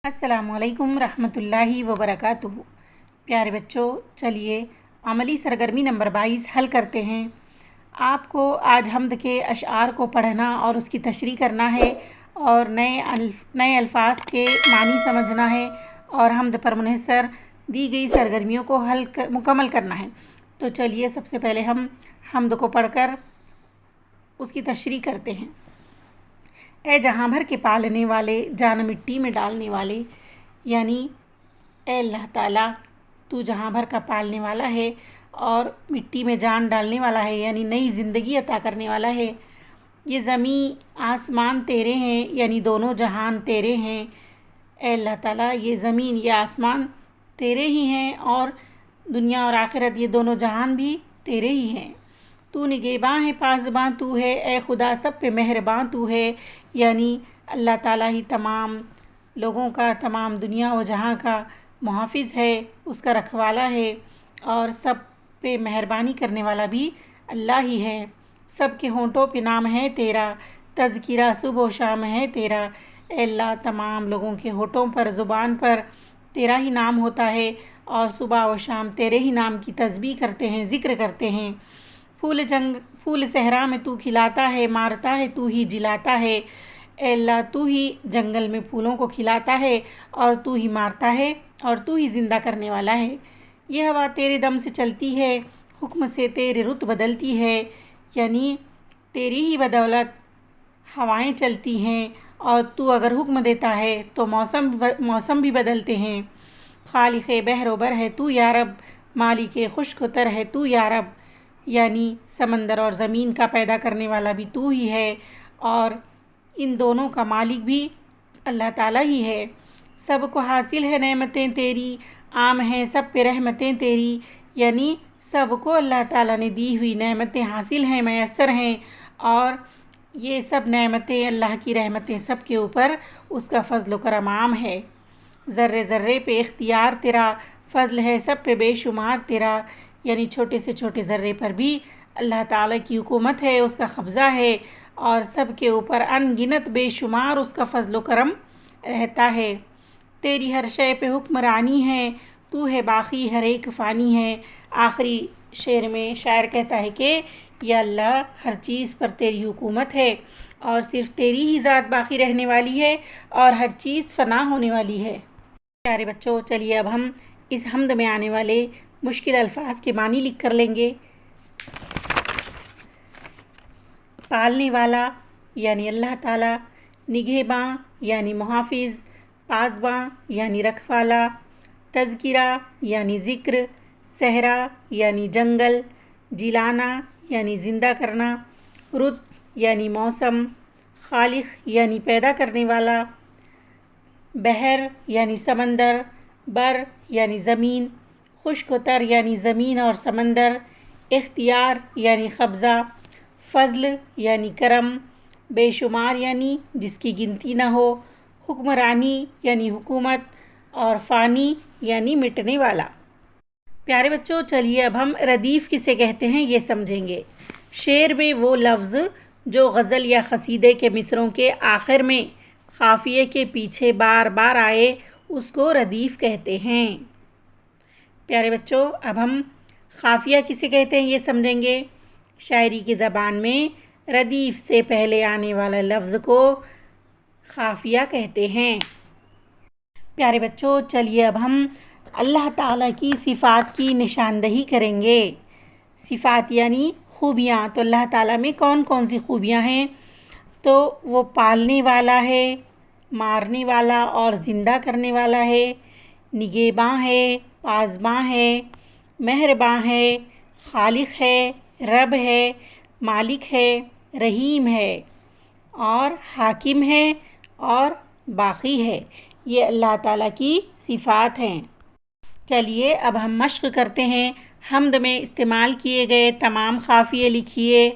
अस्सलामुअलैकुम रहमतुल्लाहि वबरकातुहू। प्यारे बच्चों, चलिए अमली सरगर्मी नंबर 22 हल करते हैं। आपको आज हम्द के अशआर को पढ़ना और उसकी तशरीह करना है और नए अल्फाज के मानी समझना है और हम्द पर मुनहसर दी गई सरगर्मियों को मुकम्मल करना है। तो चलिए सबसे पहले हम हम्द को पढ़कर उसकी तशरीह करते हैं। ए जहाँ भर के पालने वाले, जान मिट्टी में डालने वाले, यानी ए अल्लाह ताला तू जहाँ भर का पालने वाला है और मिट्टी में जान डालने वाला है, यानी नई ज़िंदगी अता करने वाला है। ये ज़मीन आसमान तेरे हैं, यानी दोनों जहान तेरे हैं। ए अल्लाह ताला ये ज़मीन ये आसमान तेरे ही हैं और दुनिया और आखिरत ये दोनों जहान भी तेरे ही हैं। तू निगहबां है, पासबां तू है, ए खुदा सब पे मेहरबान तू है, यानी अल्लाह ताला ही तमाम लोगों का, तमाम दुनिया व जहाँ का मुहाफ़िज़ है, उसका रखवाला है और सब पे मेहरबानी करने वाला भी अल्लाह ही है। सब के होंठों पे नाम है तेरा, तज़किरा सुबह व शाम है तेरा। ए अल्लाह तमाम लोगों के होंठों पर, ज़ुबान पर तेरा ही नाम होता है और सुबह व शाम तेरे ही नाम की तस्बीह करते हैं, ज़िक्र करते हैं। फूल सहरा में तू खिलाता है, मारता है तू ही जिलाता है। ए अल्लाह तू ही जंगल में फूलों को खिलाता है और तू ही मारता है और तू ही ज़िंदा करने वाला है। ये हवा तेरे दम से चलती है, हुक्म से तेरे रुत बदलती है, यानी तेरी ही बदौलत हवाएं चलती हैं और तू अगर हुक्म देता है तो मौसम भी बदलते हैं। खालिक़े बहर बर है तू या रब, मालिके खुश्क तर है तू या रब, यानी समंदर और ज़मीन का पैदा करने वाला भी तू ही है और इन दोनों का मालिक भी अल्लाह ताला ही है। सबको हासिल है नेमतें तेरी, आम हैं सब पे रहमतें तेरी, यानी सबको अल्लाह ताला ने दी हुई नेमतें हासिल हैं, मैसर हैं और ये सब नेमतें अल्लाह की रहमतें सब के ऊपर उसका फ़ज़ल व करम आम है। ज़र्रे ज़र्रे पे इख्तियार तेरा, फ़ज़ल है सब पे बेशुमार तेरा, यानी छोटे से छोटे ज़र्रे पर भी अल्लाह ताला की हुकूमत है, उसका कब्ज़ा है और सब के ऊपर अनगिनत बेशुमार उसका फ़ज़ल व करम रहता है। तेरी हर शय पे हुक्मरानी है, तू है बाकी हर एक फ़ानी है। आखिरी शेर में शायर कहता है कि या अल्लाह हर चीज़ पर तेरी हुकूमत है और सिर्फ़ तेरी ही ज़ात बाकी रहने वाली है और हर चीज़ फ़ना होने वाली है। प्यारे बच्चों, चलिए अब हम इस हम्द में आने वाले मुश्किल अल्फाज के मानी लिख कर लेंगे। पालने वाला यानी अल्लाह ताला, निगहबां यानी मुहाफ़िज़, पासबां यानी रखवाला, तज़किरा यानी ज़िक्र, सहरा यानी जंगल, जिलाना यानी ज़िंदा करना, रुत यानी मौसम, खालिक़ यानी पैदा करने वाला, बहर यानी समंदर, बर यानी ज़मीन, खुश्क तर यानी ज़मीन और समंदर, इख्तियार यानी कब्ज़ा, फ़ज़ल यानी करम, बेशुमार यानी जिसकी गिनती न हो, हुक्मरानी यानी हुकूमत और फ़ानी यानी मिटने वाला। प्यारे बच्चों, चलिए अब हम रदीफ़ किसे कहते हैं ये समझेंगे। शेर में वो लफ्ज़ जो गज़ल या क़सीदे के मिसरों के आखिर में क़ाफ़िये के पीछे बार बार आए उसको रदीफ़ कहते हैं। प्यारे बच्चों, अब हम क़ाफ़िया किसे कहते हैं ये समझेंगे। शायरी की ज़बान में रदीफ़ से पहले आने वाला लफ्ज़ को क़ाफ़िया कहते हैं। प्यारे बच्चों, चलिए अब हम अल्लाह ताला की सिफ़ात की निशानदही करेंगे। सिफ़ात यानी ख़ूबियाँ, तो अल्लाह ताला में कौन कौन सी ख़ूबियाँ हैं, तो वो पालने वाला है, मारने वाला और ज़िंदा करने वाला है, निगहबां है, पासबां है, मेहरबां है, खालिक़ है, रब है, मालिक है, रहीम है और हाकिम है और बाकी है। ये अल्लाह ताला की सिफ़ात हैं। चलिए अब हम मश्क करते हैं। हम्द में इस्तेमाल किए गए तमाम क़ाफ़िये लिखिए।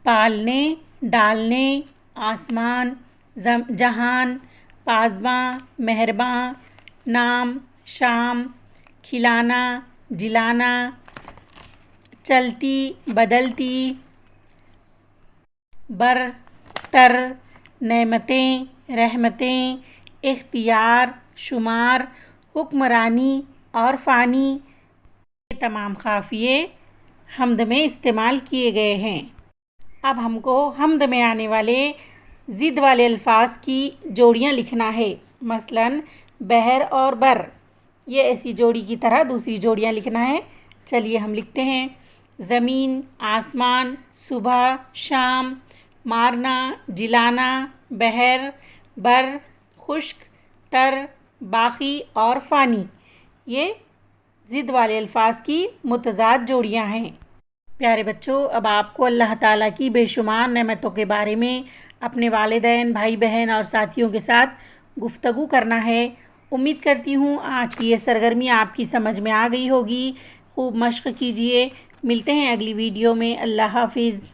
पालने, डालने, आसमान, जहान, पासबां, मेहरबां, नाम, शाम, खिलाना, जिलाना, चलती, बदलती, बर, तर, नेमतें, रहमतें, اختیار، شمار، حکمرانی اور فانی، یہ تمام قافیے حمد میں استعمال کیے گئے ہیں۔ اب ہم کو حمد میں آنے والے ضد والے الفاظ کی جوڑیاں لکھنا ہے۔ مثلاً بحر اور بر، یہ ایسی جوڑی کی طرح دوسری جوڑیاں لکھنا ہے۔ چلیے ہم لکھتے ہیں۔ زمین، آسمان، صبح، شام، مارنا، جلانا، بحر، بر، خشک، تر، باقی اور فانی، یہ ضد والے الفاظ کی متضاد جوڑیاں ہیں۔ پیارے بچوں، اب آپ کو اللہ تعالیٰ کی بے شمار نعمتوں کے بارے میں اپنے والدین، بھائی بہن اور ساتھیوں کے ساتھ گفتگو کرنا ہے۔ امید کرتی ہوں آج کی یہ سرگرمی آپ کی سمجھ میں آ گئی ہوگی۔ خوب مشق کیجیے۔ ملتے ہیں اگلی ویڈیو میں۔ اللہ حافظ۔